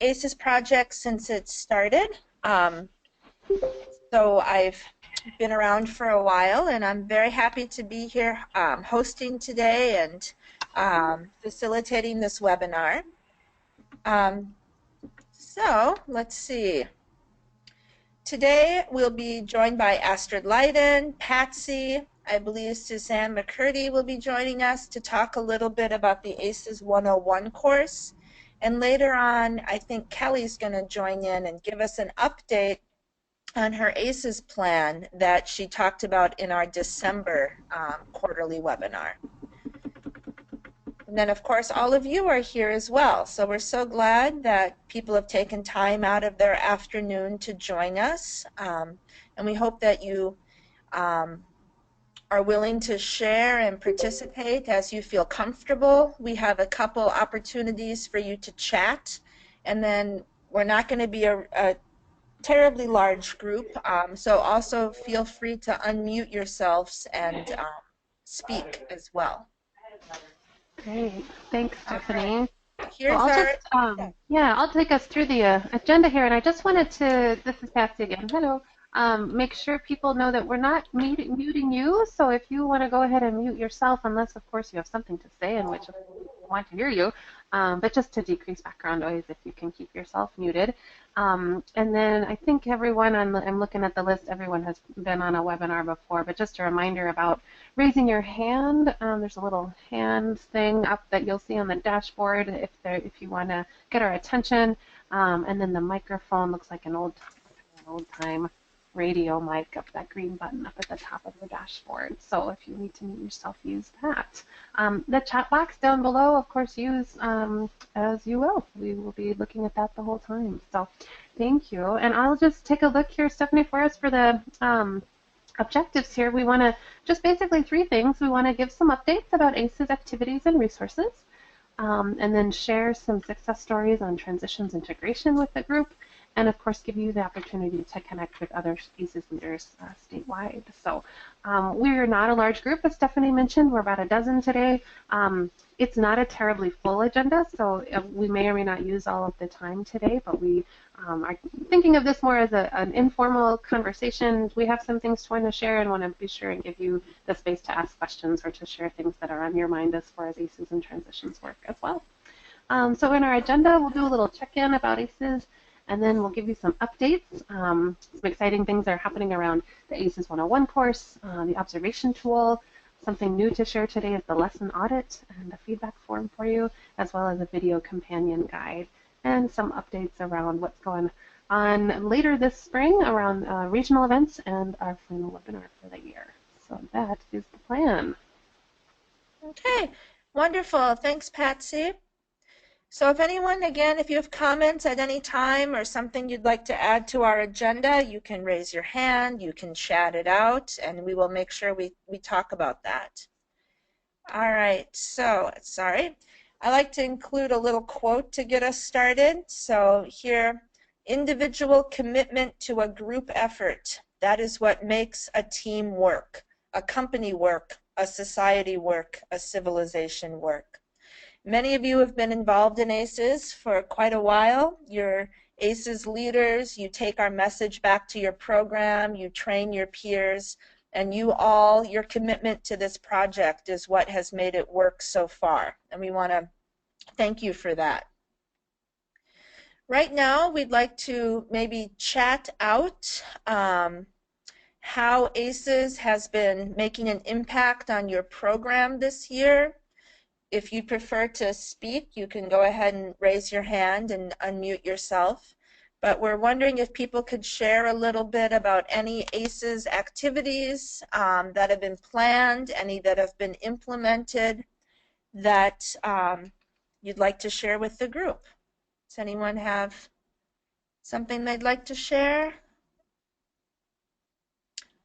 ACES project since it started. So I've been around for a while, and I'm very happy to be here hosting today and facilitating this webinar. So let's see. Today we'll be joined by Astrid Leiden, Patsy. I believe Suzanne McCurdy will be joining us to talk a little bit about the ACES 101 course. And later on, I think Kelly's going to join in and give us an update on her ACES plan that she talked about in our December quarterly webinar. And then, of course, all of you are here as well. So we're so glad that people have taken time out of their afternoon to join us. And we hope that you are willing to share and participate as you feel comfortable. We have a couple opportunities for you to chat. And then we're not going to be a terribly large group. So also feel free to unmute yourselves and speak as well. Great. Thanks, Stephanie. Here's I'll our, just, I'll take us through the agenda here. And I just wanted to, this is Patsy again, hello, make sure people know that we're not muting you. So if you want to go ahead and mute yourself, unless, of course, you have something to say in which we want to hear you, but just to decrease background noise, if you can keep yourself muted. And then I think everyone, I'm looking at the list, everyone has been on a webinar before, but just a reminder about raising your hand. There's a little hand thing up that you'll see on the dashboard if you want to get our attention. And then the microphone looks like an old-time radio mic up, that green button up at the top of the dashboard. So if you need to mute yourself, use that. The chat box down below, of course, use as you will. We will be looking at that the whole time. So thank you. And I'll just take a look here, Stephanie, for us for the objectives here. We want to just basically three things. We want to give some updates about ACES activities and resources, and then share some success stories on transitions integration with the group, and of course give you the opportunity to connect with other ACES leaders statewide. So we're not a large group, as Stephanie mentioned. We're about a dozen today. It's not a terribly full agenda, so we may or may not use all of the time today, but we are thinking of this more as an informal conversation. We have some things to want to share and want to be sure and give you the space to ask questions or to share things that are on your mind as far as ACES and transitions work as well. So in our agenda, we'll do a little check-in about ACES, and then we'll give you some updates. Some exciting things are happening around the ACES 101 course, the observation tool. Something new to share today is the lesson audit and the feedback form for you, as well as a video companion guide and some updates around what's going on later this spring around regional events and our final webinar for the year. So that is the plan. okay, wonderful. Thanks, Patsy. So if anyone, again, if you have comments at any time or something you'd like to add to our agenda, you can raise your hand, you can chat it out, and we will make sure we talk about that. All right, so, sorry. I like to include a little quote to get us started. So here, individual commitment to a group effort. That is what makes a team work, a company work, a society work, a civilization work. Many of you have been involved in ACES for quite a while. You're ACES leaders. You take our message back to your program. You train your peers. And your commitment to this project is what has made it work so far. And we want to thank you for that. Right now, we'd like to maybe chat out how ACES has been making an impact on your program this year. If you prefer to speak, you can go ahead and raise your hand and unmute yourself. But we're wondering if people could share a little bit about any ACES activities that have been planned, any that have been implemented that you'd like to share with the group. Does anyone have something they'd like to share?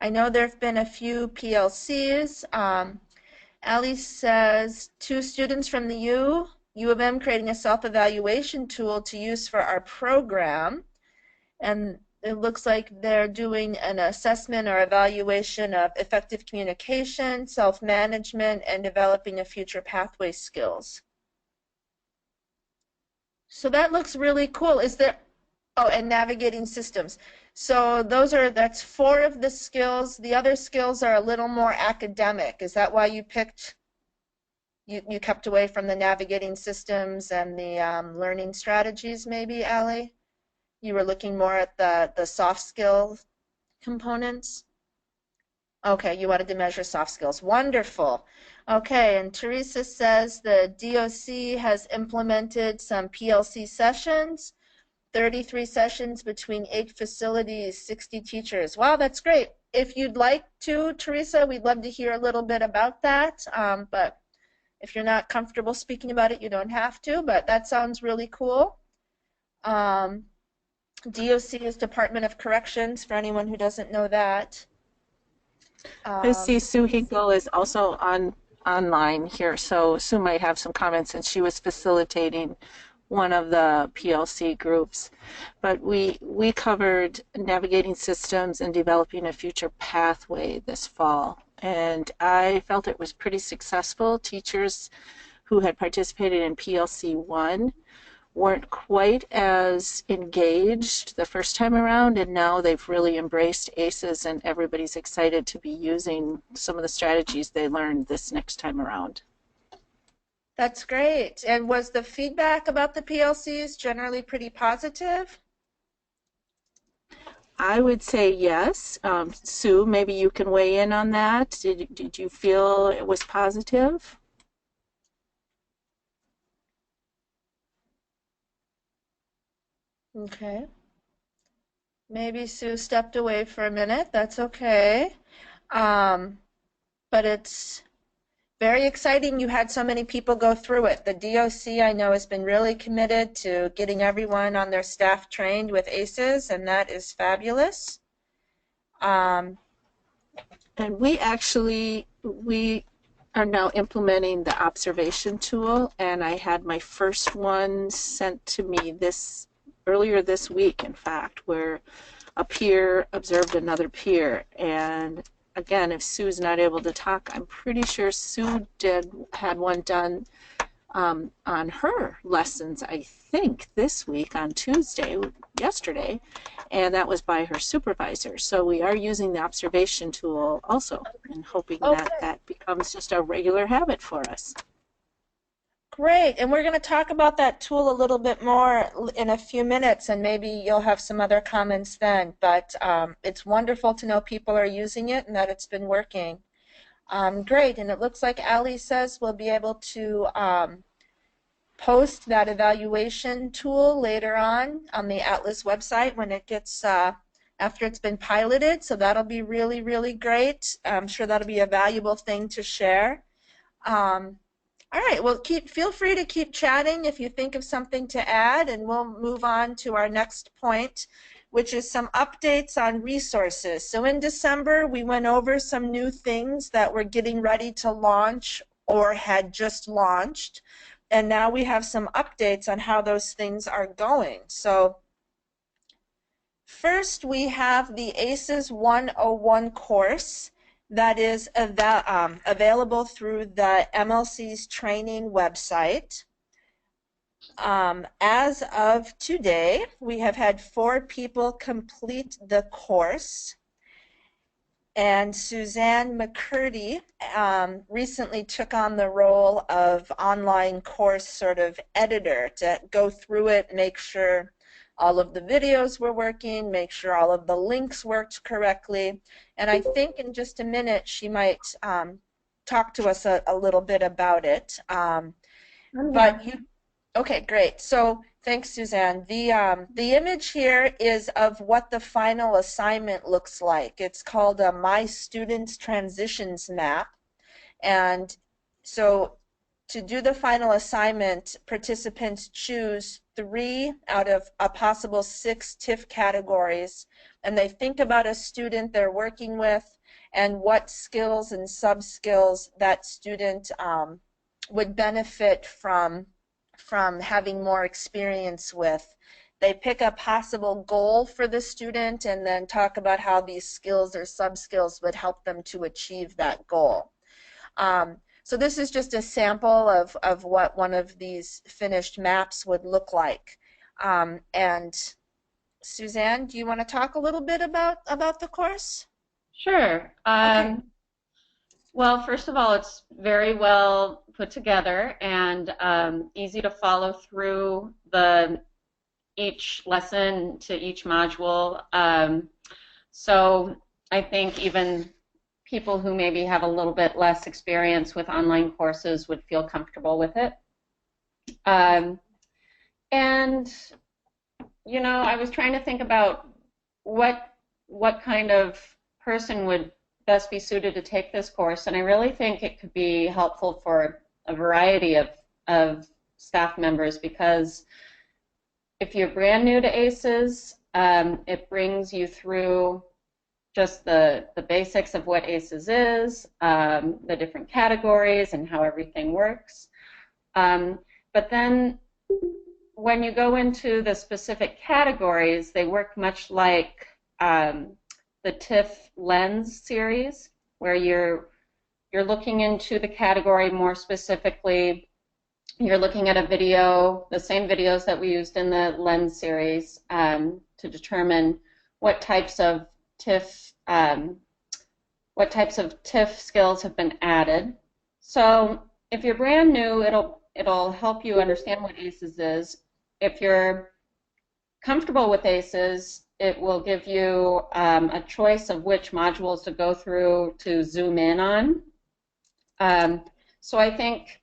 I know there have been a few PLCs. Ali says, 2 students from the U of M creating a self-evaluation tool to use for our program. And it looks like they're doing an assessment or evaluation of effective communication, self-management, and developing a future pathway skills. So that looks really cool. Is there, oh, and navigating systems. So that's four of the skills. The other skills are a little more academic. Is that why you picked, you kept away from the navigating systems and the learning strategies, maybe, Allie? You were looking more at the soft skill components? Okay, you wanted to measure soft skills. Wonderful. Okay, and Teresa says the DOC has implemented some PLC sessions, 33 sessions between 8 facilities, 60 teachers. Wow, that's great. If you'd like to, Teresa, we'd love to hear a little bit about that. But if you're not comfortable speaking about it, you don't have to, but that sounds really cool. DOC is Department of Corrections, for anyone who doesn't know that. I see Sue Hinkle is also online here, so Sue might have some comments, and she was facilitating one of the PLC groups. But we covered navigating systems and developing a future pathway this fall, and I felt it was pretty successful. Teachers who had participated in PLC 1 weren't quite as engaged the first time around, and now they've really embraced ACES, and everybody's excited to be using some of the strategies they learned this next time around. That's great. And was the feedback about the PLCs generally pretty positive? I would say yes. Sue, maybe you can weigh in on that. Did you feel it was positive? Okay. Maybe Sue stepped away for a minute. That's okay. But it's very exciting you had so many people go through it. The DOC, I know, has been really committed to getting everyone on their staff trained with ACES, and that is fabulous. And we are now implementing the observation tool, and I had my first one sent to me earlier this week, in fact, where a peer observed another peer. And again, if Sue's not able to talk, I'm pretty sure Sue had one done on her lessons, I think, this week on yesterday, and that was by her supervisor. So we are using the observation tool also, and hoping that becomes just a regular habit for us. Great, and we're going to talk about that tool a little bit more in a few minutes, and maybe you'll have some other comments then, but it's wonderful to know people are using it and that it's been working. Great, and it looks like Ali says we'll be able to post that evaluation tool later on the Atlas website when it gets, after it's been piloted, so that'll be really, really great. I'm sure that'll be a valuable thing to share. All right, well, feel free to keep chatting if you think of something to add, and we'll move on to our next point, which is some updates on resources. So in December, we went over some new things that we're getting ready to launch or had just launched, and now we have some updates on how those things are going. So first, we have the ACES 101 course that is available through the MLC's training website. As of today, we have had 4 people complete the course, and Suzanne McCurdy recently took on the role of online course sort of editor to go through it, make sure all of the videos were working, make sure all of the links worked correctly. And I think in just a minute she might talk to us a little bit about it. Okay, great. So thanks, Suzanne. The image here is of what the final assignment looks like. It's called a My Students Transitions Map. And so to do the final assignment, participants choose 3 out of a possible 6 TIF categories, and they think about a student they're working with and what skills and sub-skills that student would benefit from having more experience with. They pick a possible goal for the student and then talk about how these skills or sub-skills would help them to achieve that goal. So this is just a sample of what one of these finished maps would look like. And Suzanne, do you want to talk a little bit about the course? Sure. Okay. Well, first of all, it's very well put together and easy to follow through each lesson to each module. So I think even people who maybe have a little bit less experience with online courses would feel comfortable with it. And you know, I was trying to think about what kind of person would best be suited to take this course, and I really think it could be helpful for a variety of staff members, because if you're brand new to ACES, it brings you through just the basics of what ACES is, the different categories and how everything works. But then when you go into the specific categories, they work much like the TIFF Lens series, where you're looking into the category more specifically. You're looking at a video, the same videos that we used in the Lens series, to determine what types of TIFF skills have been added. So if you're brand new, it'll help you understand what ACES is. If you're comfortable with ACES, it will give you a choice of which modules to go through to zoom in on. So I think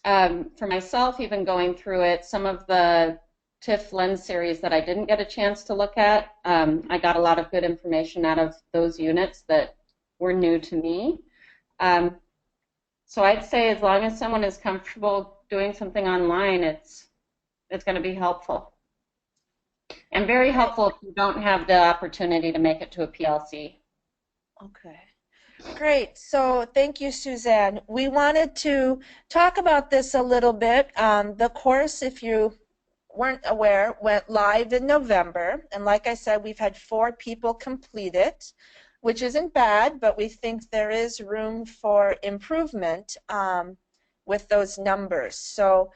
for myself, even going through it, some of the TIFF Lens series that I didn't get a chance to look at, I got a lot of good information out of those units that were new to me. So I'd say as long as someone is comfortable doing something online, it's going to be helpful. And very helpful if you don't have the opportunity to make it to a PLC. Okay. Great. So thank you, Suzanne. We wanted to talk about this a little bit. The course, if you weren't aware, went live in November. And like I said, we've had 4 people complete it, which isn't bad, but we think there is room for improvement with those numbers. So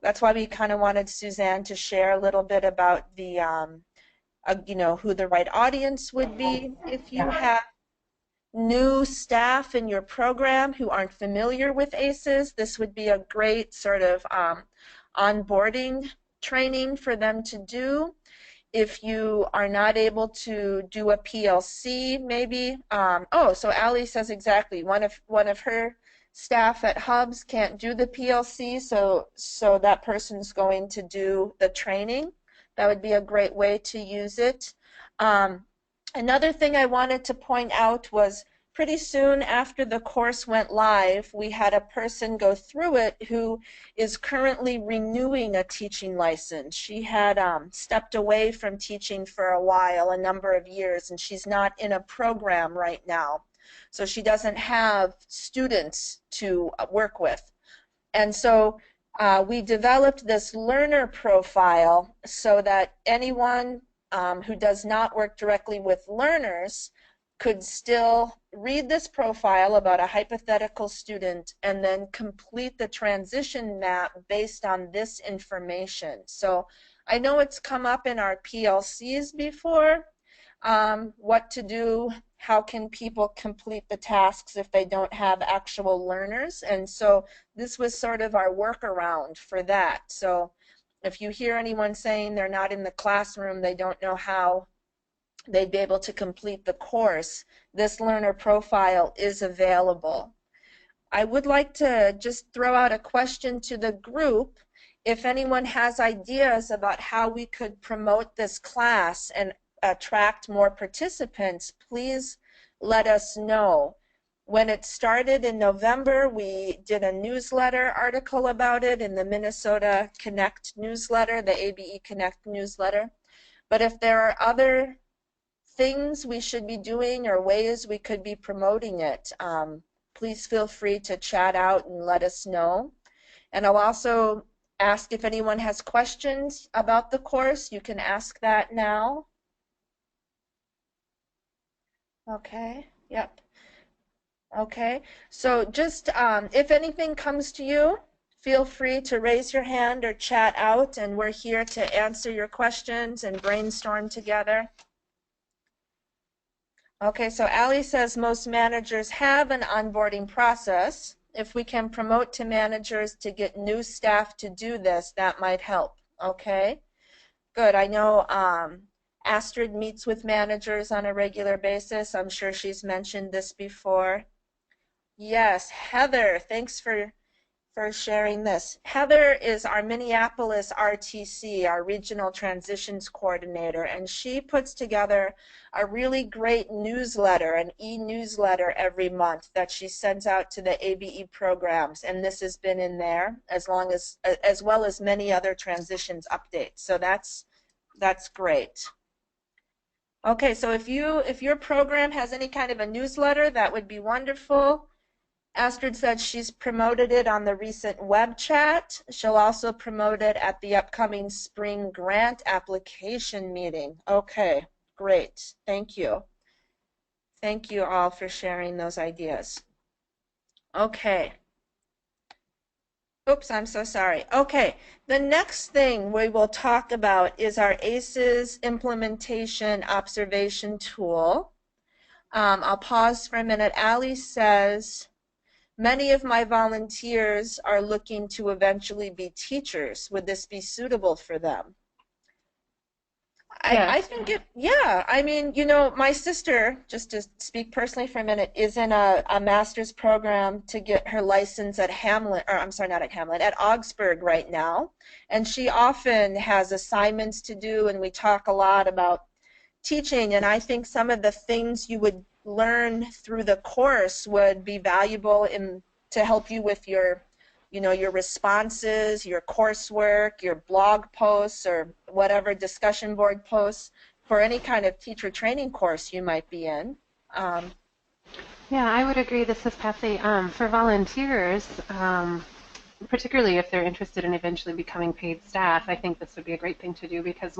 that's why we kind of wanted Suzanne to share a little bit about the, you know, who the right audience would be. If you have new staff in your program who aren't familiar with ACES, this would be a great sort of onboarding training for them to do. If you are not able to do a PLC, maybe, oh, so Allie says exactly, one of her staff at Hubs can't do the PLC, so that person's going to do the training. That would be a great way to use it. Another thing I wanted to point out was pretty soon after the course went live, we had a person go through it who is currently renewing a teaching license. She had stepped away from teaching for a while, a number of years, and she's not in a program right now. So she doesn't have students to work with. And so we developed this learner profile so that anyone who does not work directly with learners could still read this profile about a hypothetical student and then complete the transition map based on this information. So I know it's come up in our PLCs before, what to do, how can people complete the tasks if they don't have actual learners, and so this was sort of our workaround for that. So if you hear anyone saying they're not in the classroom, they don't know how they'd be able to complete the course, this learner profile is available. I would like to just throw out a question to the group. If anyone has ideas about how we could promote this class and attract more participants, please let us know. When it started in November, we did a newsletter article about it in the Minnesota Connect newsletter, the ABE Connect newsletter. But if there are other things we should be doing or ways we could be promoting it, please feel free to chat out and let us know. And I'll also ask if anyone has questions about the course. You can ask that now. Okay, yep. Okay, so just if anything comes to you, feel free to raise your hand or chat out, and we're here to answer your questions and brainstorm together. Okay, so Allie says most managers have an onboarding process. If we can promote to managers to get new staff to do this, that might help. Okay, good. I know Astrid meets with managers on a regular basis. I'm sure she's mentioned this before. Yes, Heather, thanks for sharing this. Heather is our Minneapolis RTC, our Regional Transitions Coordinator, and she puts together a really great newsletter, an e-newsletter every month that she sends out to the ABE programs, and this has been in there as well as many other transitions updates. So that's great. Okay, so if your program has any kind of a newsletter, that would be wonderful. Astrid said she's promoted it on the recent web chat. She'll also promote it at the upcoming spring grant application meeting. Okay, great. Thank you. Thank you all for sharing those ideas. Okay. Oops, I'm so sorry. Okay, the next thing we will talk about is our ACES implementation observation tool. I'll pause for a minute. Allie says, many of my volunteers are looking to eventually be teachers. Would this be suitable for them? Yes. I think yeah. I mean, you know, my sister, just to speak personally for a minute, is in a master's program to get her license at Hamlin, or I'm sorry, not at Hamlin, at Augsburg right now. And she often has assignments to do, and we talk a lot about teaching, and I think some of the things you would learn through the course would be valuable to help you with your, you know, your responses, your coursework, your blog posts, or whatever discussion board posts for any kind of teacher training course you might be in. Yeah, I would agree. This is Patsy. For volunteers, particularly if they're interested in eventually becoming paid staff, I think this would be a great thing to do because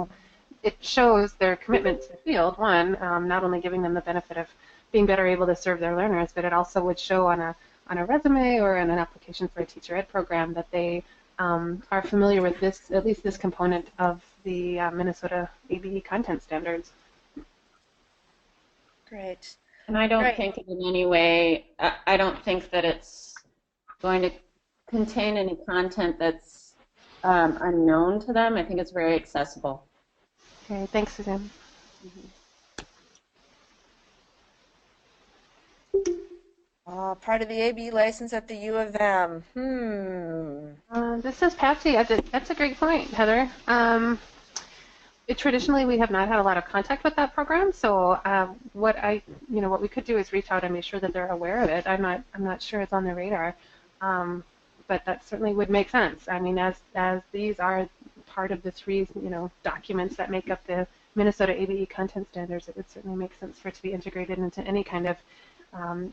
it shows their commitment to the field, one, not only giving them the benefit of being better able to serve their learners, but it also would show on a resume or in an application for a teacher ed program that they are familiar with this, at least this component of the Minnesota ABE content standards. Great. And I don't think in any way, I don't think that it's going to contain any content that's unknown to them. I think it's very accessible. Okay, thanks, Suzanne. Part of the AB license at the U of M. This is Patsy. That's a great point, Heather. Traditionally, we have not had a lot of contact with that program, so what we could do is reach out and make sure that they're aware of it. I'm not sure it's on their radar, but that certainly would make sense. I mean, as these are part of the three documents that make up the Minnesota ABE content standards, it would certainly make sense for it to be integrated into any kind of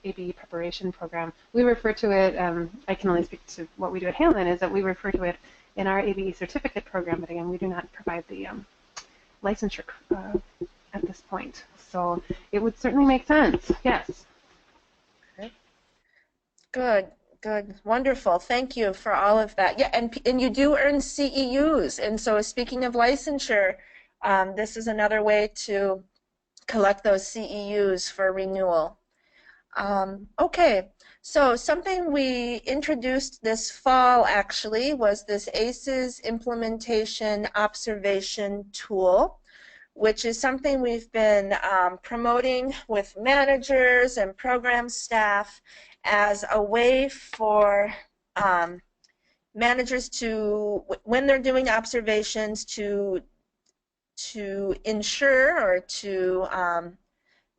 ABE preparation program. We refer to it, I can only speak to what we do at Hamlin, is that we refer to it in our ABE certificate program, but again, we do not provide the licensure at this point. So it would certainly make sense, yes. Okay. Good. Good, wonderful. Thank you for all of that. Yeah, and you do earn CEUs. And so speaking of licensure, this is another way to collect those CEUs for renewal. Okay, so something we introduced this fall actually was this ACES implementation observation tool, which is something we've been promoting with managers and program staff as a way for managers to, when they're doing observations, to ensure or to,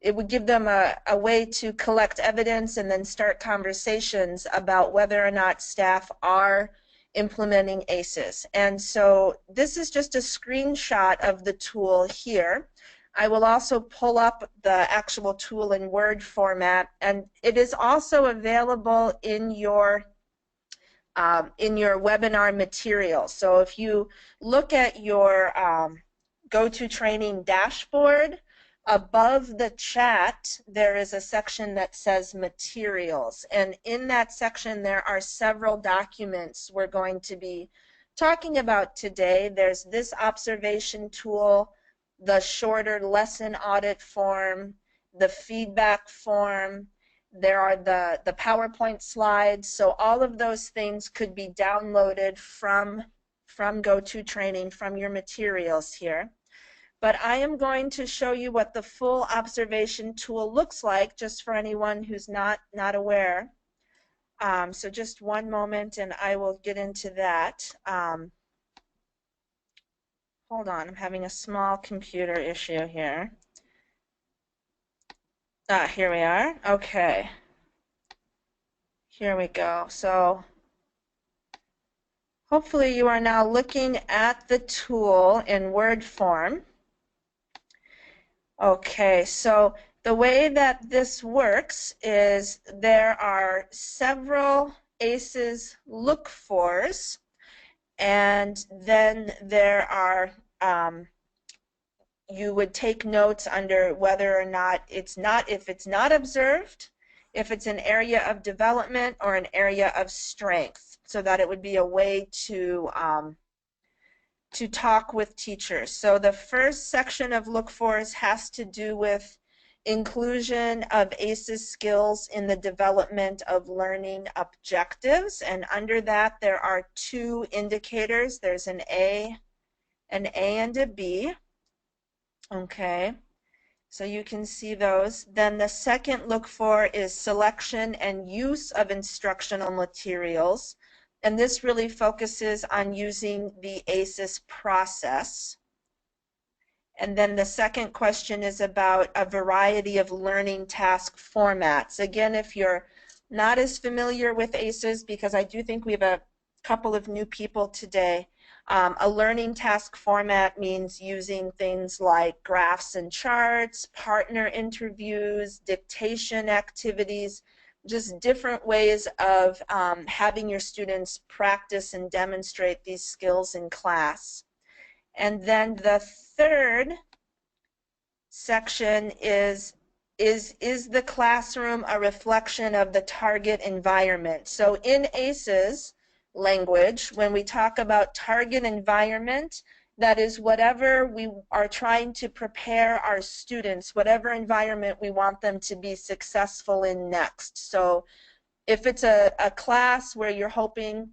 it would give them a way to collect evidence and then start conversations about whether or not staff are implementing ACES. And so this is just a screenshot of the tool here. I will also pull up the actual tool in Word format, and it is also available in your webinar material. So if you look at your GoToTraining dashboard, Above the chat, there is a section that says materials. And in that section, there are several documents we're going to be talking about today. There's this observation tool, the shorter lesson audit form, the feedback form. There are the PowerPoint slides. So all of those things could be downloaded from GoToTraining, from your materials here. But I am going to show you what the full observation tool looks like, just for anyone who's not aware. So just one moment and I will get into that. Hold on, I'm having a small computer issue here. Here we are. Okay. Here we go. So hopefully you are now looking at the tool in Word form. Okay, so the way that this works is there are several ACES look-fors, and then there are, you would take notes under whether or not if it's not observed, if it's an area of development or an area of strength, so that it would be a way to talk with teachers. So the first section of look-fors has to do with inclusion of ACES skills in the development of learning objectives. And under that, there are two indicators. There's an A and a B. Okay, so you can see those. Then the second look-for is selection and use of instructional materials. And this really focuses on using the ACES process. And then the second question is about a variety of learning task formats. Again, if you're not as familiar with ACES, because I do think we have a couple of new people today, a learning task format means using things like graphs and charts, partner interviews, dictation activities, just different ways of having your students practice and demonstrate these skills in class. And then the third section is the classroom a reflection of the target environment? So in ACES language, when we talk about target environment, that is whatever we are trying to prepare our students, whatever environment we want them to be successful in next. So if it's a class where you're hoping,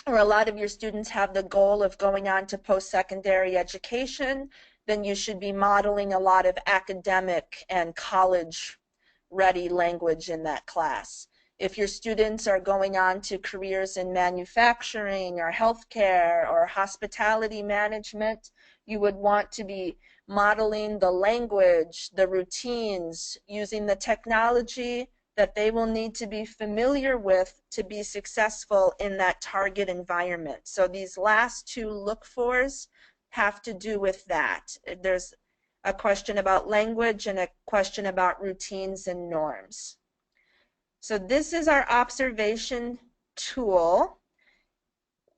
or a lot of your students have the goal of going on to post-secondary education, then you should be modeling a lot of academic and college-ready language in that class. If your students are going on to careers in manufacturing or healthcare or hospitality management, you would want to be modeling the language, the routines, using the technology that they will need to be familiar with to be successful in that target environment. So these last two look-fors have to do with that. There's a question about language and a question about routines and norms. So this is our observation tool.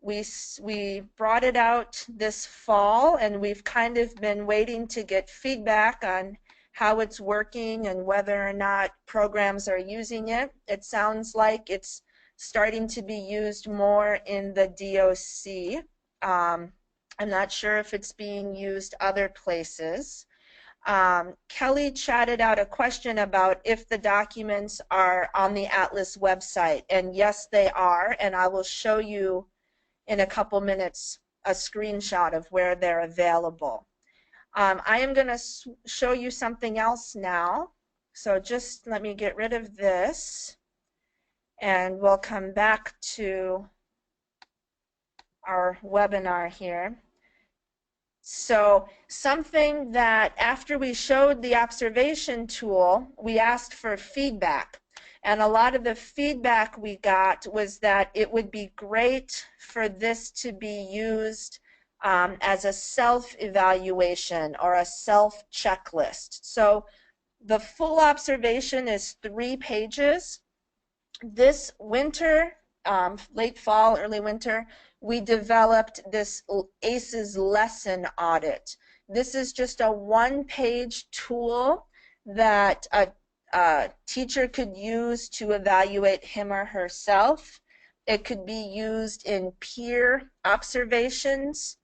We brought it out this fall, and we've kind of been waiting to get feedback on how it's working and whether or not programs are using it. It sounds like it's starting to be used more in the DOC. I'm not sure if it's being used other places. Kelly chatted out a question about if the documents are on the Atlas website, and yes, they are, and I will show you in a couple minutes a screenshot of where they're available. I am going to show you something else now, so just let me get rid of this, and we'll come back to our webinar here. So something that after we showed the observation tool, we asked for feedback. And a lot of the feedback we got was that it would be great for this to be used as a self-evaluation or a self-checklist. So the full observation is 3 pages. This winter late fall, early winter, we developed this ACES lesson audit. This is just a one-page tool that a teacher could use to evaluate him or herself. It could be used in peer observations.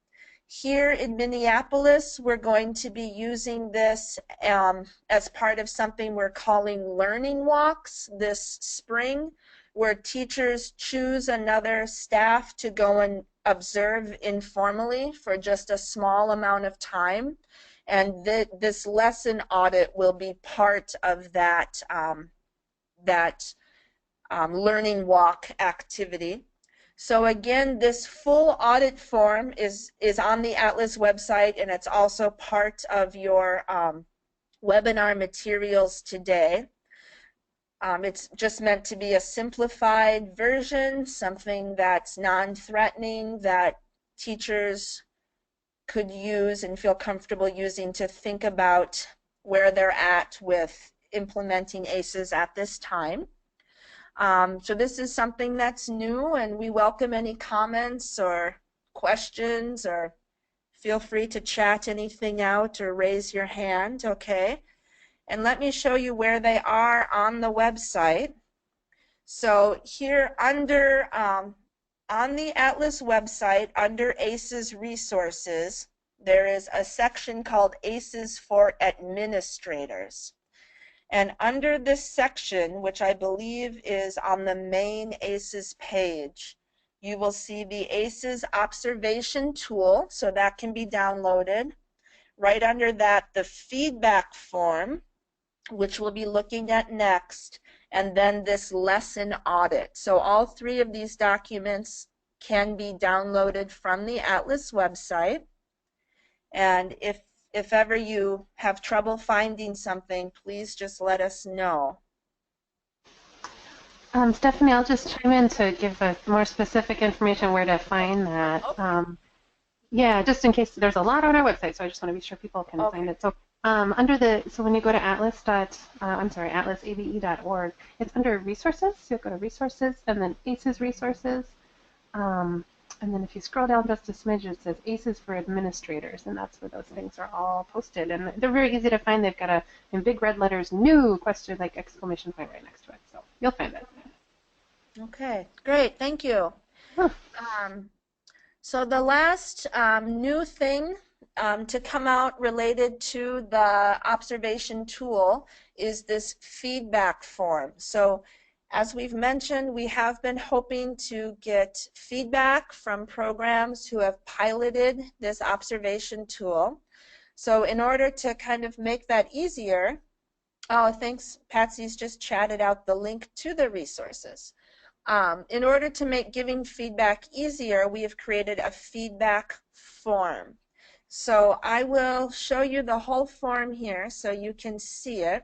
Here in Minneapolis, we're going to be using this as part of something we're calling learning walks this spring, where teachers choose another staff to go and observe informally for just a small amount of time. And this lesson audit will be part of that, learning walk activity. So again, this full audit form is on the Atlas website, and it's also part of your webinar materials today. It's just meant to be a simplified version, something that's non-threatening that teachers could use and feel comfortable using to think about where they're at with implementing ACES at this time. So this is something that's new, and we welcome any comments or questions, or feel free to chat anything out or raise your hand, okay? And let me show you where they are on the website. So here under, on the Atlas website, under ACES resources, there is a section called ACES for Administrators. And under this section, which I believe is on the main ACES page, you will see the ACES observation tool, so that can be downloaded. Right under that, the feedback form, which we'll be looking at next, and then this lesson audit. So all three of these documents can be downloaded from the Atlas website. And if ever you have trouble finding something, please just let us know. Stephanie, I'll just chime in to give a more specific information where to find that. Okay. Yeah, just in case there's a lot on our website, so I just want to be sure people can find it. So so when you go to atlasabe.org, it's under resources. So you'll go to resources and then ACES resources. And then if you scroll down just a smidge, it says ACES for Administrators, and that's where those things are all posted. And they're very easy to find. They've got in big red letters, new question, like exclamation point right next to it. So you'll find it. Okay, great, thank you. Huh. So the last new thing to come out related to the observation tool is this feedback form. So as we've mentioned, we have been hoping to get feedback from programs who have piloted this observation tool. So in order to kind of make that easier, oh, thanks, Patsy's just chatted out the link to the resources. In order to make giving feedback easier, we have created a feedback form. So I will show you the whole form here so you can see it.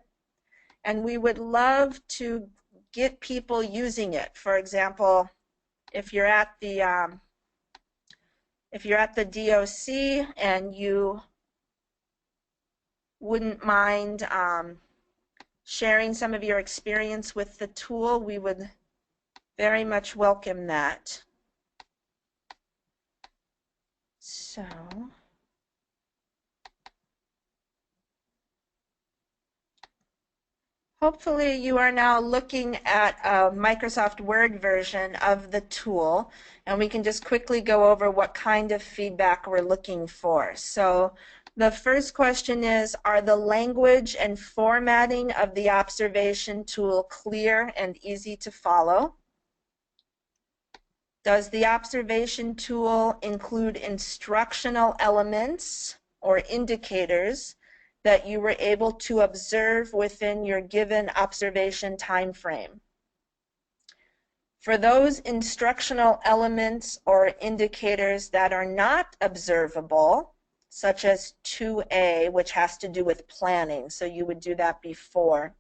And we would love to get people using it. For example, if you're at the DOC and you wouldn't mind sharing some of your experience with the tool, we would very much welcome that. So hopefully you are now looking at a Microsoft Word version of the tool, and we can just quickly go over what kind of feedback we're looking for. So the first question is, are the language and formatting of the observation tool clear and easy to follow? Does the observation tool include instructional elements or indicators that you were able to observe within your given observation time frame? For those instructional elements or indicators that are not observable, such as 2A, which has to do with planning, so you would do that before,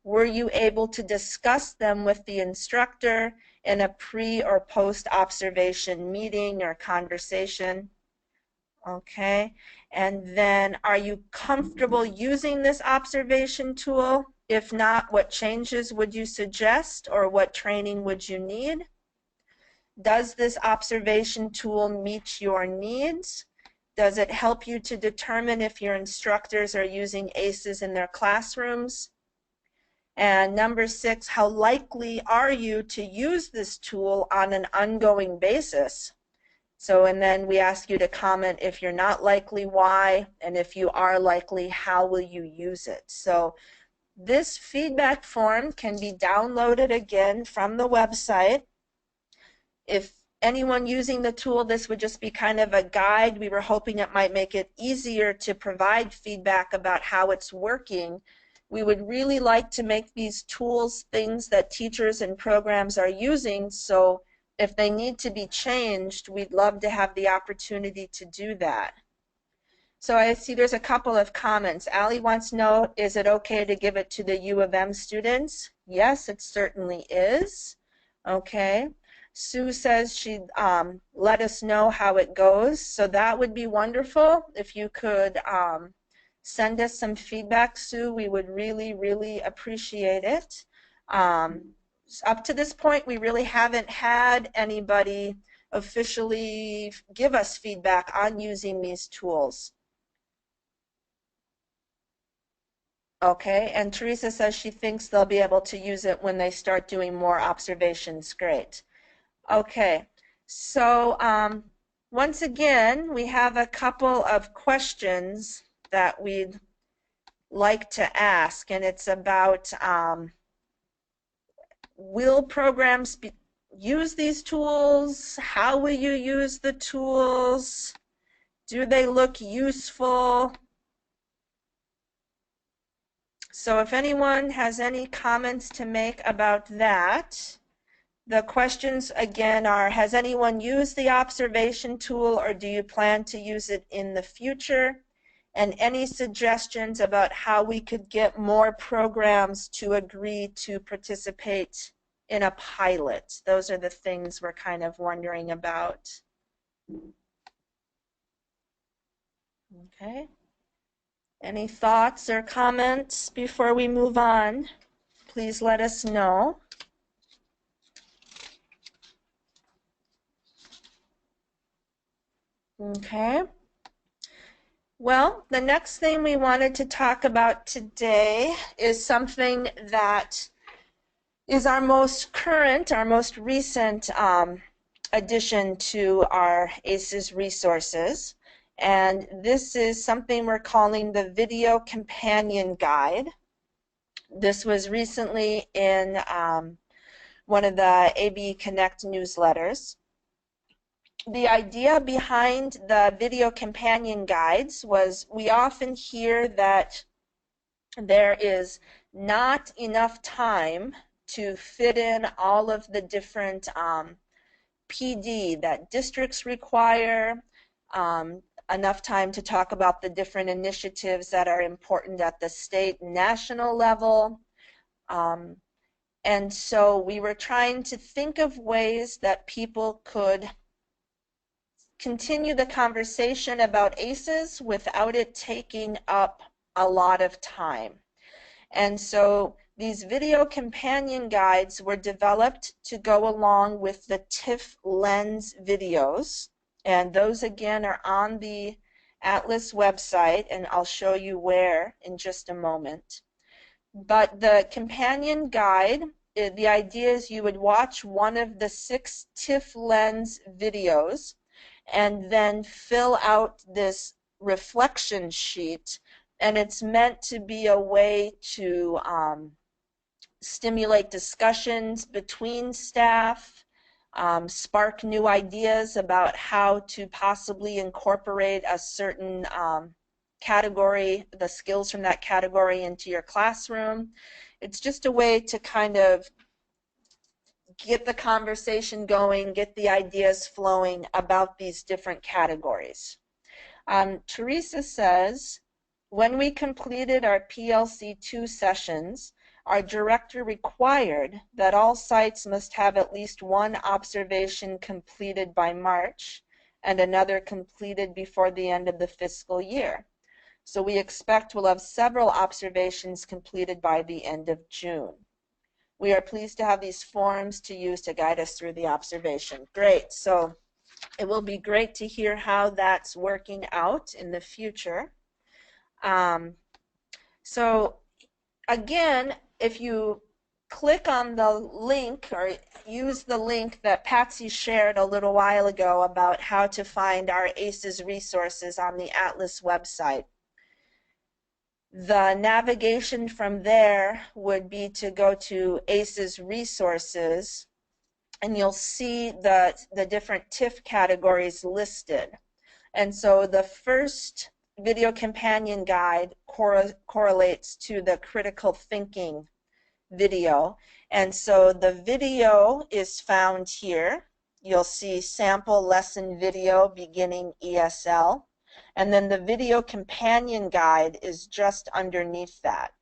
were you able to discuss them with the instructor in a pre or post observation meeting or conversation? Okay, and then are you comfortable using this observation tool? If not, what changes would you suggest or what training would you need? Does this observation tool meet your needs? Does it help you to determine if your instructors are using ACES in their classrooms? And number 6, how likely are you to use this tool on an ongoing basis? So, and then we ask you to comment if you're not likely, why, and if you are likely, how will you use it? So this feedback form can be downloaded again from the website. If anyone using the tool, this would just be kind of a guide. We were hoping it might make it easier to provide feedback about how it's working. We would really like to make these tools things that teachers and programs are using, so if they need to be changed, we'd love to have the opportunity to do that. So I see there's a couple of comments. Allie wants to know, is it okay to give it to the U of M students? Yes, it certainly is. Okay. Sue says she'd let us know how it goes. So that would be wonderful. If you could send us some feedback, Sue, we would really, really appreciate it. Up to this point, we really haven't had anybody officially give us feedback on using these tools. Okay, and Teresa says she thinks they'll be able to use it when they start doing more observations. Great. Okay, so once again, we have a couple of questions that we'd like to ask, and it's about will programs use these tools? How will you use the tools? Do they look useful? So if anyone has any comments to make about that, the questions again are, has anyone used the observation tool, or do you plan to use it in the future? And any suggestions about how we could get more programs to agree to participate in a pilot? Those are the things we're kind of wondering about. Okay. Any thoughts or comments before we move on? Please let us know. Okay. Well, the next thing we wanted to talk about today is something that is our most current, our most recent addition to our ACES resources. And this is something we're calling the Video Companion Guide. This was recently in one of the AB Connect newsletters. The idea behind the Video Companion Guides was we often hear that there is not enough time to fit in all of the different PD that districts require, enough time to talk about the different initiatives that are important at the state and national level. And so we were trying to think of ways that people could continue the conversation about ACES without it taking up a lot of time. And so these video companion guides were developed to go along with the TIFF Lens videos. And those again are on the Atlas website, and I'll show you where in just a moment. But the companion guide, the idea is you would watch one of the 6 TIFF Lens videos and then fill out this reflection sheet, and it's meant to be a way to stimulate discussions between staff, spark new ideas about how to possibly incorporate a certain category, the skills from that category into your classroom. It's just a way to kind of get the conversation going, get the ideas flowing about these different categories. Teresa says, when we completed our PLC2 sessions, our director required that all sites must have at least one observation completed by March and another completed before the end of the fiscal year. So we expect we'll have several observations completed by the end of June. We are pleased to have these forms to use to guide us through the observation. Great. So it will be great to hear how that's working out in the future. So again, if you click on the link or use the link that Patsy shared a little while ago about how to find our ACES resources on the Atlas website, the navigation from there would be to go to ACES resources, and you'll see the different TIF categories listed. And so the first video companion guide correlates to the critical thinking video. And so the video is found here. You'll see sample lesson video beginning ESL. And then the video companion guide is just underneath that.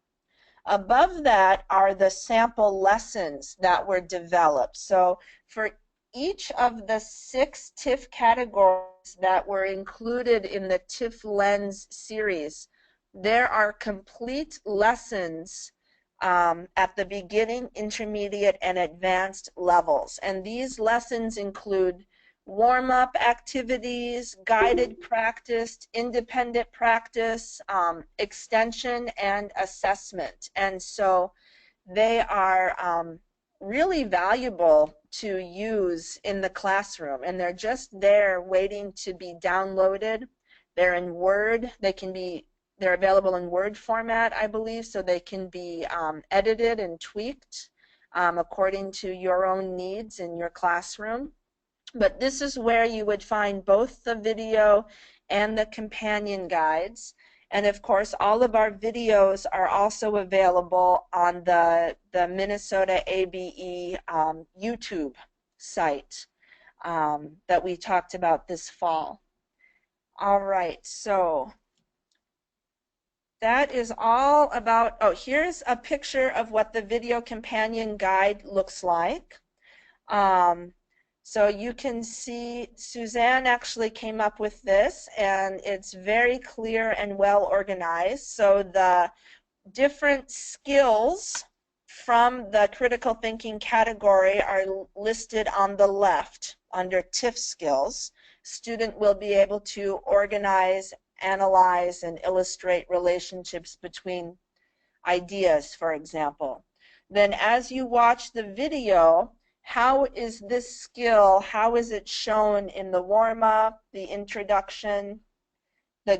Above that are the sample lessons that were developed. So for each of the 6 TIF categories that were included in the TIF Lens series, there are complete lessons at the beginning, intermediate, and advanced levels. And these lessons include warm-up activities, guided practice, independent practice, extension, and assessment. And so they are really valuable to use in the classroom, and they're just there waiting to be downloaded. They're in Word. They're available in Word format, I believe, so they can be edited and tweaked according to your own needs in your classroom. But this is where you would find both the video and the companion guides. And of course, all of our videos are also available on the Minnesota ABE YouTube site that we talked about this fall. All right, so that is all about, oh, here's a picture of what the video companion guide looks like. So you can see Suzanne actually came up with this, and it's very clear and well organized. So the different skills from the critical thinking category are listed on the left under TIF skills. Student will be able to organize, analyze, and illustrate relationships between ideas, for example. Then as you watch the video, how is this skill, how is it shown in the warm-up, the introduction, the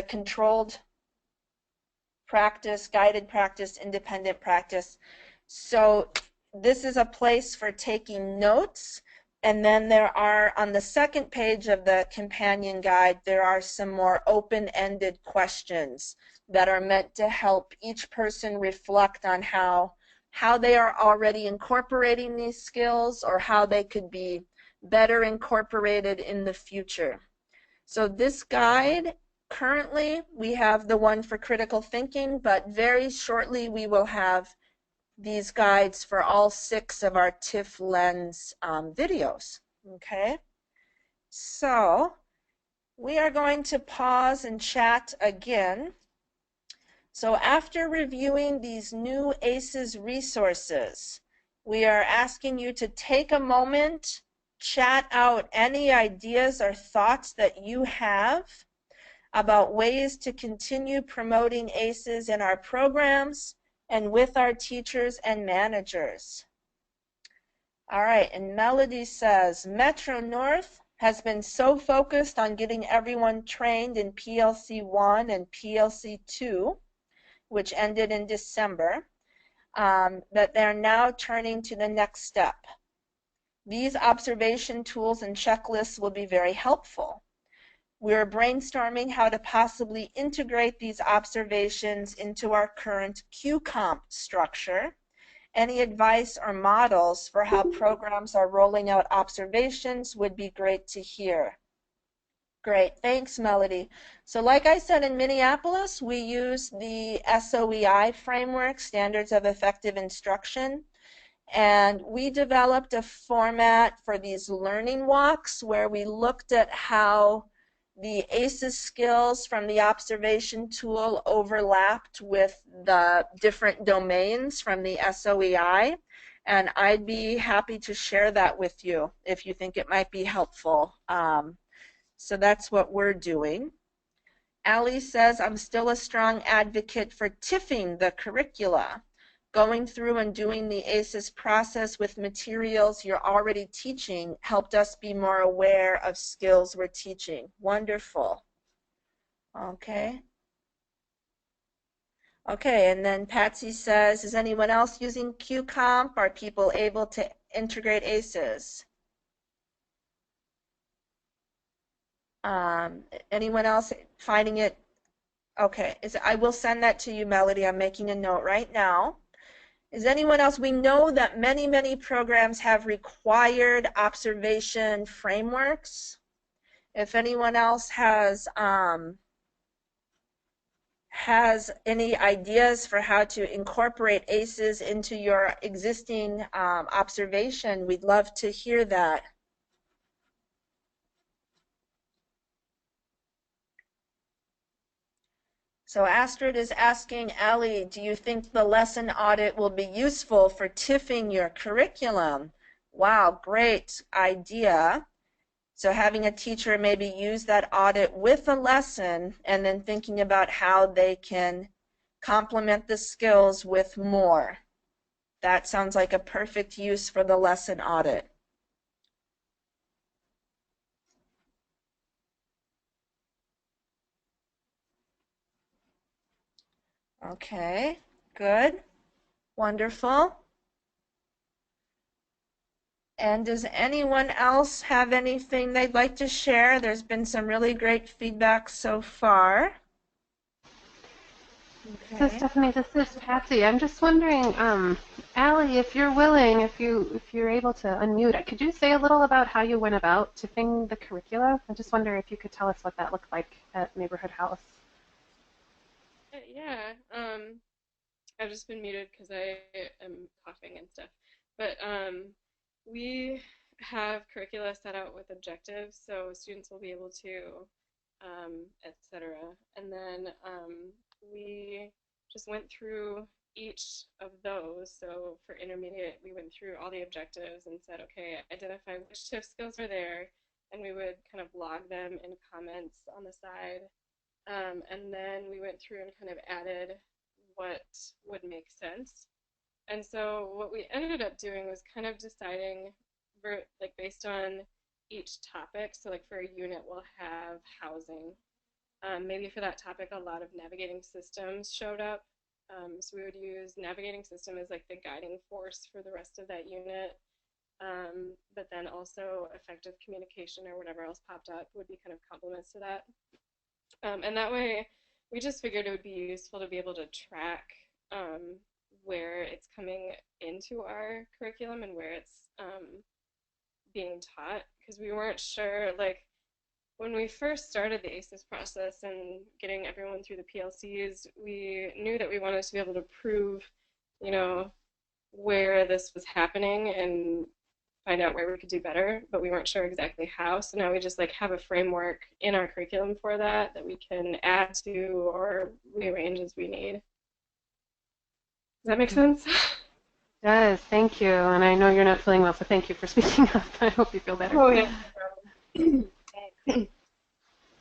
controlled practice, guided practice, independent practice? So this is a place for taking notes. And then there are, on the second page of the companion guide, there are some more open-ended questions that are meant to help each person reflect on how they are already incorporating these skills or how they could be better incorporated in the future. So this guide, currently we have the one for critical thinking, but very shortly we will have these guides for all 6 of our TIF Lens videos. Okay, so we are going to pause and chat again. So after reviewing these new ACES resources, we are asking you to take a moment, chat out any ideas or thoughts that you have about ways to continue promoting ACES in our programs and with our teachers and managers. All right, and Melody says, Metro North has been so focused on getting everyone trained in PLC 1 and PLC 2, which ended in December, that they're now turning to the next step. These observation tools and checklists will be very helpful. We're brainstorming how to possibly integrate these observations into our current QComp structure. Any advice or models for how programs are rolling out observations would be great to hear. Great, thanks, Melody. So like I said, in Minneapolis, we use the SOEI framework, Standards of Effective Instruction, and we developed a format for these learning walks where we looked at how the ACES skills from the observation tool overlapped with the different domains from the SOEI, and I'd be happy to share that with you if you think it might be helpful. So that's what we're doing. Allie says, I'm still a strong advocate for TIFFing the curricula, going through and doing the ACES process with materials you're already teaching helped us be more aware of skills we're teaching. Wonderful. Okay. Okay, and then Patsy says, is anyone else using QComp? Are people able to integrate ACES? Anyone else finding it? Okay, I will send that to you, Melody. I'm making a note right now. Is anyone else? We know that many, many programs have required observation frameworks. If anyone else has any ideas for how to incorporate ACES into your existing observation, we'd love to hear that. So Astrid is asking, Allie, do you think the lesson audit will be useful for TIFFing your curriculum? Wow, great idea. So having a teacher maybe use that audit with a lesson and then thinking about how they can complement the skills with more. That sounds like a perfect use for the lesson audit. Okay, good, wonderful. And does anyone else have anything they'd like to share? There's been some really great feedback so far. Okay. So Stephanie, this is Patsy. I'm just wondering, Allie, if you're willing, if you're able to unmute, could you say a little about how you went about tipping the curricula? I just wonder if you could tell us what that looked like at Neighborhood House. Yeah, I've just been muted because I am coughing and stuff. But we have curricula set out with objectives, so students will be able to, etc. And then we just went through each of those. So for intermediate, we went through all the objectives and said, okay, identify which TIF skills are there, and we would kind of log them in comments on the side. And then we went through and kind of added what would make sense. And so what we ended up doing was kind of deciding, like based on each topic. So like for a unit, we'll have housing. Maybe for that topic, a lot of navigating systems showed up. So we would use navigating system as like the guiding force for the rest of that unit. But then also effective communication or whatever else popped up would be kind of complements to that. And that way, we just figured it would be useful to be able to track where it's coming into our curriculum and where it's being taught, because we weren't sure, like, when we first started the ACES process and getting everyone through the PLCs, we knew that we wanted to be able to prove, you know, where this was happening and find out where we could do better, but we weren't sure exactly how. So now we just like have a framework in our curriculum for that we can add to or rearrange as we need. Does that make sense? It does. Thank you. And I know you're not feeling well, so thank you for speaking up. I hope you feel better. Oh, yeah.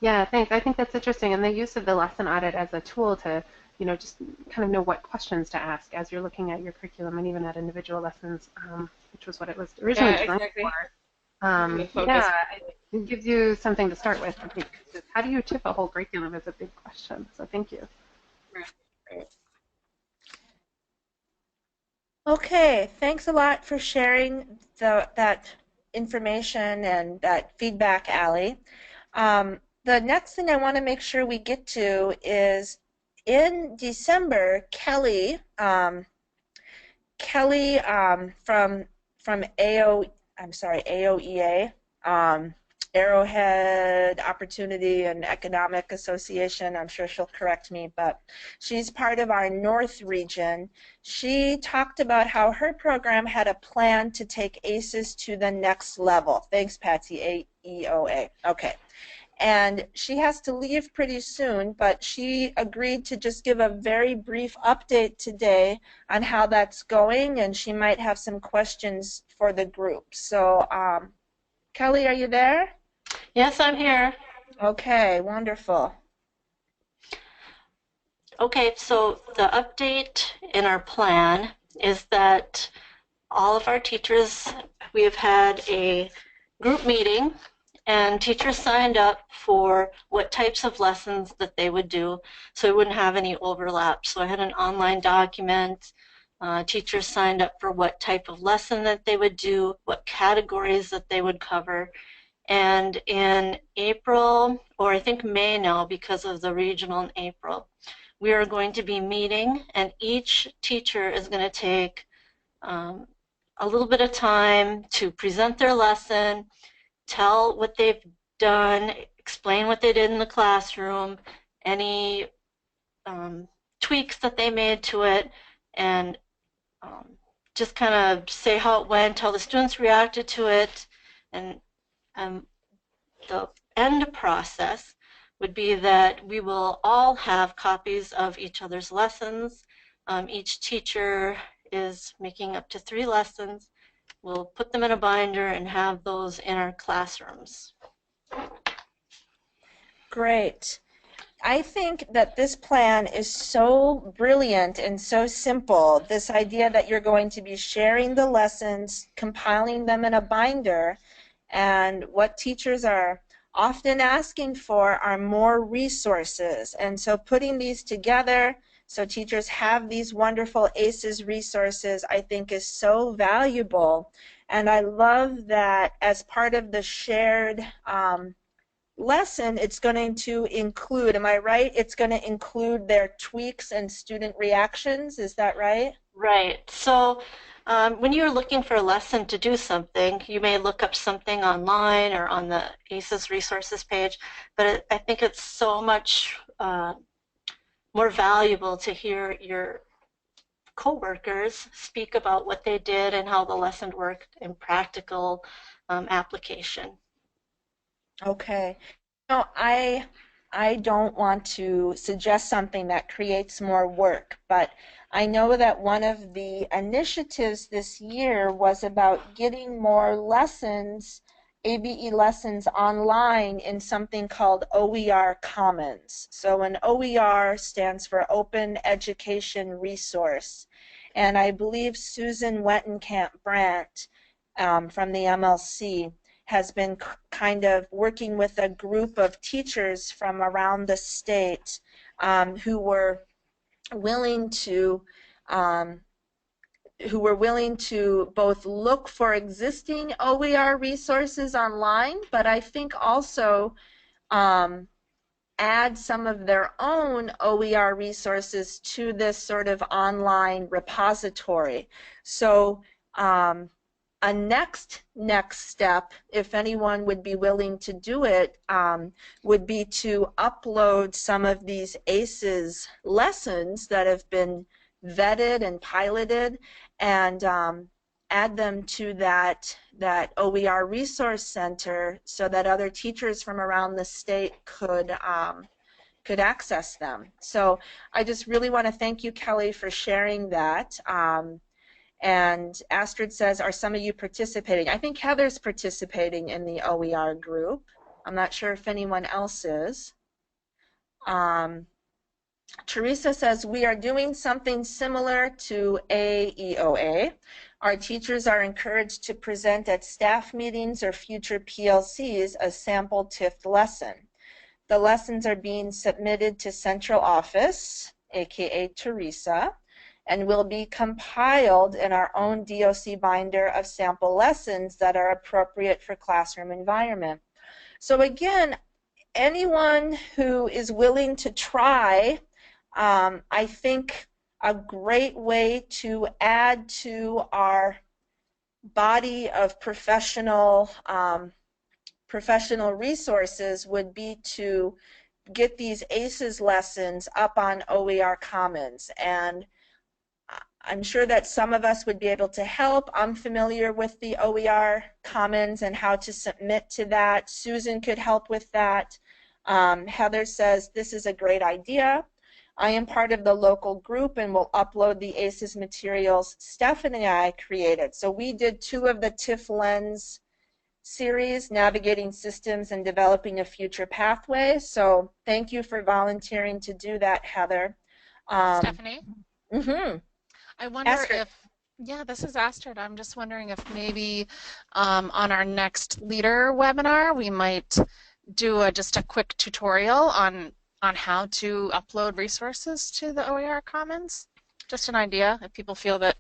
Yeah, thanks. I think that's interesting. And the use of the lesson audit as a tool to, you know, just kind of know what questions to ask as you're looking at your curriculum and even at individual lessons, which was what it was originally designed for. Yeah, it gives you something to start with. I think. How do you tip a whole curriculum is a big question. So thank you. Right. Okay, thanks a lot for sharing that information and that feedback, Allie. The next thing I want to make sure we get to is in December, Kelly from AOEA, Arrowhead Opportunity and Economic Association. I'm sure she'll correct me, but she's part of our North region. She talked about how her program had a plan to take ACES to the next level. Thanks, Patsy, AEOA. Okay. And she has to leave pretty soon, but she agreed to just give a very brief update today on how that's going, and she might have some questions for the group. So, Kelly, are you there? Yes, I'm here. Okay, wonderful. Okay, so the update in our plan is that all of our teachers, we have had a group meeting, and teachers signed up for what types of lessons that they would do so we wouldn't have any overlap. So I had an online document. Teachers signed up for what type of lesson that they would do, what categories that they would cover. And in April, or I think May now because of the regional in April, we are going to be meeting, and each teacher is going to take a little bit of time to present their lesson, tell what they've done, explain what they did in the classroom, any tweaks that they made to it, and just kind of say how it went, how the students reacted to it, and the end process would be that we will all have copies of each other's lessons. Each teacher is making up to 3 lessons. We'll put them in a binder and have those in our classrooms. Great. I think that this plan is so brilliant and so simple. This idea that you're going to be sharing the lessons, compiling them in a binder, and what teachers are often asking for are more resources. And so putting these together so teachers have these wonderful ACES resources, I think is so valuable. And I love that as part of the shared lesson, it's going to include, am I right? It's going to include their tweaks and student reactions. Is that right? Right. So when you're looking for a lesson to do something, you may look up something online or on the ACES resources page, but I think it's so much more valuable to hear your coworkers speak about what they did and how the lesson worked in practical application. Okay. No, I don't want to suggest something that creates more work, but I know that one of the initiatives this year was about getting more lessons, ABE lessons online in something called OER Commons. So an OER stands for Open Education Resource. And I believe Susan Wettenkamp-Brandt from the MLC has been kind of working with a group of teachers from around the state who were willing to both look for existing OER resources online, but I think also add some of their own OER resources to this sort of online repository. So a next step, if anyone would be willing to do it, would be to upload some of these ACES lessons that have been vetted and piloted and add them to that OER resource center so that other teachers from around the state could access them. So I just really want to thank you, Kelly, for sharing that. And Astrid says, are some of you participating? I think Heather's participating in the OER group. I'm not sure if anyone else is. Teresa says, we are doing something similar to AEOA. Our teachers are encouraged to present at staff meetings or future PLCs a sample TIFT lesson. The lessons are being submitted to central office, aka Teresa, and will be compiled in our own DOC binder of sample lessons that are appropriate for classroom environment. So again, anyone who is willing to try, I think a great way to add to our body of professional resources would be to get these ACES lessons up on OER Commons. And I'm sure that some of us would be able to help. I'm familiar with the OER Commons and how to submit to that. Susan could help with that. Heather says, this is a great idea. I am part of the local group and will upload the ACES materials Stephanie and I created. So we did 2 of the TIFF Lens series, Navigating Systems and Developing a Future Pathway. So thank you for volunteering to do that, Heather. Stephanie? Mm-hmm. I wonder Astrid. yeah, this is Astrid. I'm just wondering if maybe on our next leader webinar, we might do just a quick tutorial on how to upload resources to the OER Commons. Just an idea, if people feel that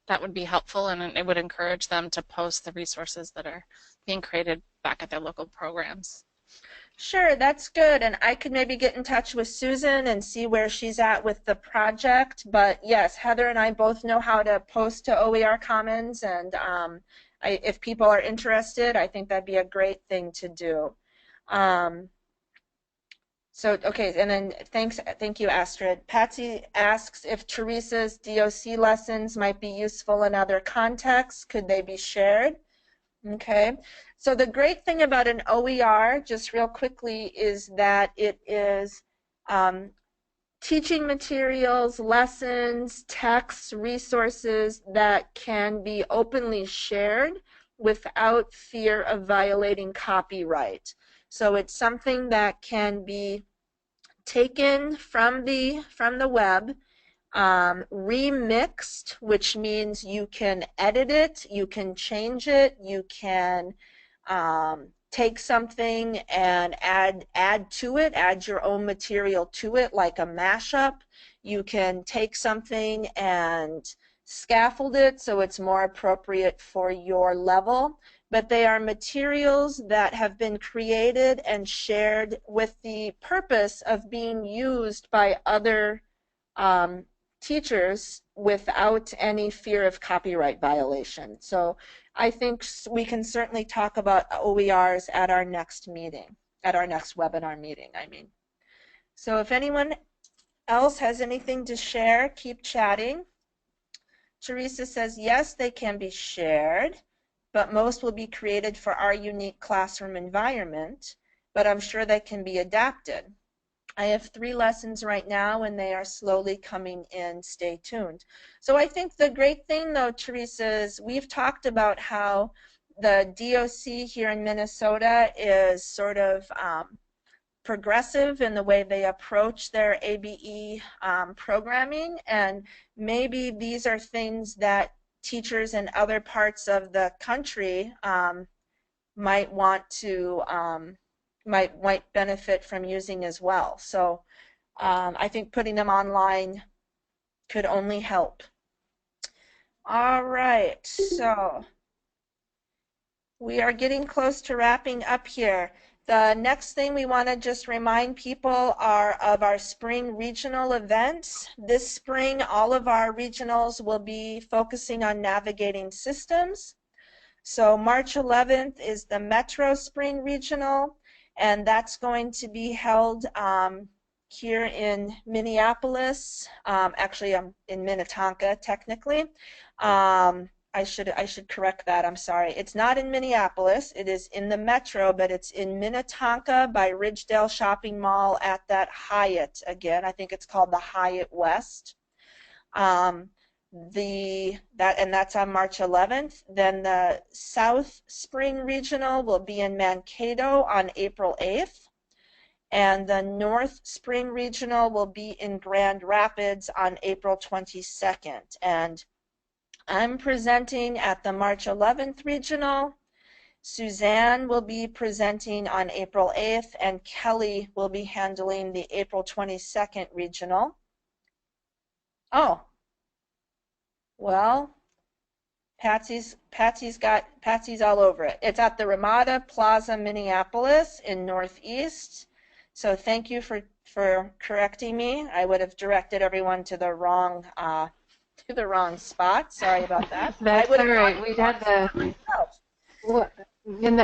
that would be helpful, and it would encourage them to post the resources that are being created back at their local programs. Sure, that's good. And I could maybe get in touch with Susan and see where she's at with the project. But yes, Heather and I both know how to post to OER Commons. And if people are interested, I think that'd be a great thing to do. So, okay, and then thank you, Astrid. Patsy asks if Teresa's DOC lessons might be useful in other contexts. Could they be shared? Okay, so the great thing about an OER, just real quickly, is that it is teaching materials, lessons, texts, resources that can be openly shared without fear of violating copyright. So it's something that can be taken from the web, remixed, which means you can edit it, you can change it, you can take something and add to it, add your own material to it, like a mashup. You can take something and scaffold it so it's more appropriate for your level. But they are materials that have been created and shared with the purpose of being used by other teachers without any fear of copyright violation. So I think we can certainly talk about OERs at our next meeting, at our next webinar meeting, I mean. So if anyone else has anything to share, keep chatting. Teresa says, yes, they can be shared, but most will be created for our unique classroom environment, but I'm sure they can be adapted. I have 3 lessons right now and they are slowly coming in. Stay tuned. So I think the great thing though, Teresa, is we've talked about how the DOC here in Minnesota is sort of progressive in the way they approach their ABE programming, and maybe these are things that teachers in other parts of the country might want to might benefit from using as well. So I think putting them online could only help. All right, so we are getting close to wrapping up here. The next thing we want to just remind people are of our spring regional events. This spring, all of our regionals will be focusing on navigating systems. So March 11th is the Metro Spring Regional, and that's going to be held here in Minneapolis. Actually, I'm in Minnetonka, technically. I should correct that. I'm sorry. It's not in Minneapolis. It is in the Metro, but it's in Minnetonka by Ridgedale Shopping Mall at that Hyatt again. I think it's called the Hyatt West. That's on March 11th. Then the South Spring Regional will be in Mankato on April 8th. And the North Spring Regional will be in Grand Rapids on April 22nd. And I'm presenting at the March 11th Regional. Suzanne will be presenting on April 8th, and Kelly will be handling the April 22nd Regional. Oh, well, Patsy's all over it. It's at the Ramada Plaza, Minneapolis in Northeast. So thank you for correcting me. I would have directed everyone to the wrong spot. Sorry about that. That's all right. We had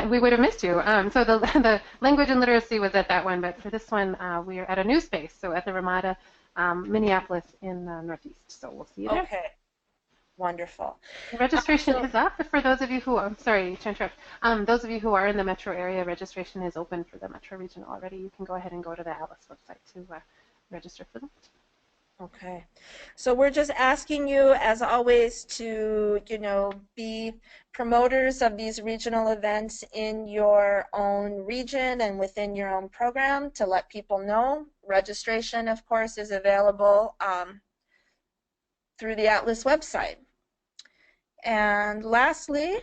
we would have missed you. So the language and literacy was at that one, but for this one, we are at a new space. So at the Ramada, Minneapolis in Northeast. So we'll see you there. Okay. Wonderful. Registration So, is up for those of you who are, sorry to interrupt, those of you who are in the metro area, registration is open for the metro region already. You can go ahead and go to the ALICE website to register for that. okay. So we're just asking you, as always, to, be promoters of these regional events in your own region and within your own program to let people know. Registration, of course, is available through the Atlas website. And lastly,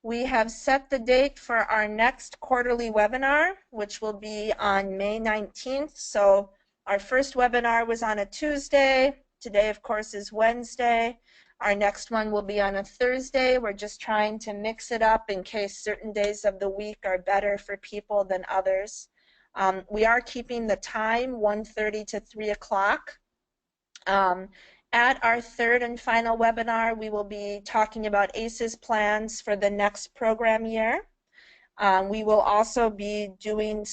we have set the date for our next quarterly webinar, which will be on May 19th. So our first webinar was on a Tuesday. Today, of course, is Wednesday. Our next one will be on a Thursday. We're just trying to mix it up in case certain days of the week are better for people than others. We are keeping the time 1:30 to 3 o'clock. At our third and final webinar, we will be talking about ACES plans for the next program year. We will also be doing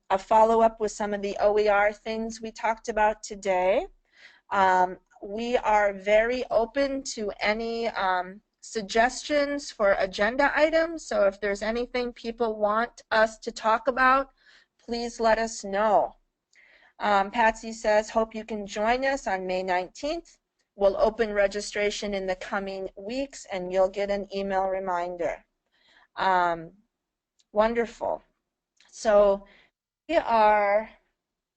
a follow-up with some of the OER things we talked about today. We are very open to any suggestions for agenda items. So if there's anything people want us to talk about, please let us know. Patsy says, hope you can join us on May 19th. We'll open registration in the coming weeks and you'll get an email reminder. Wonderful. So we are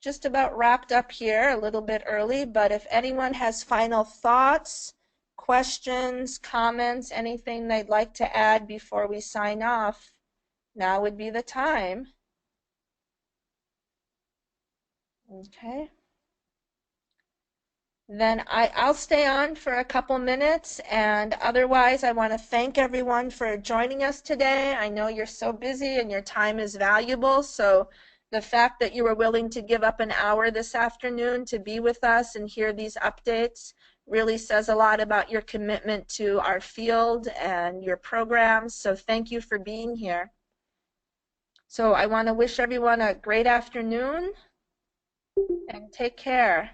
just about wrapped up here, a little bit early, but if anyone has final thoughts, questions, comments, anything they'd like to add before we sign off, now would be the time. Okay. Then I'll stay on for a couple minutes, and otherwise I want to thank everyone for joining us today. I know you're so busy and your time is valuable, so the fact that you were willing to give up an hour this afternoon to be with us and hear these updates really says a lot about your commitment to our field and your programs, so thank you for being here. So I want to wish everyone a great afternoon and take care.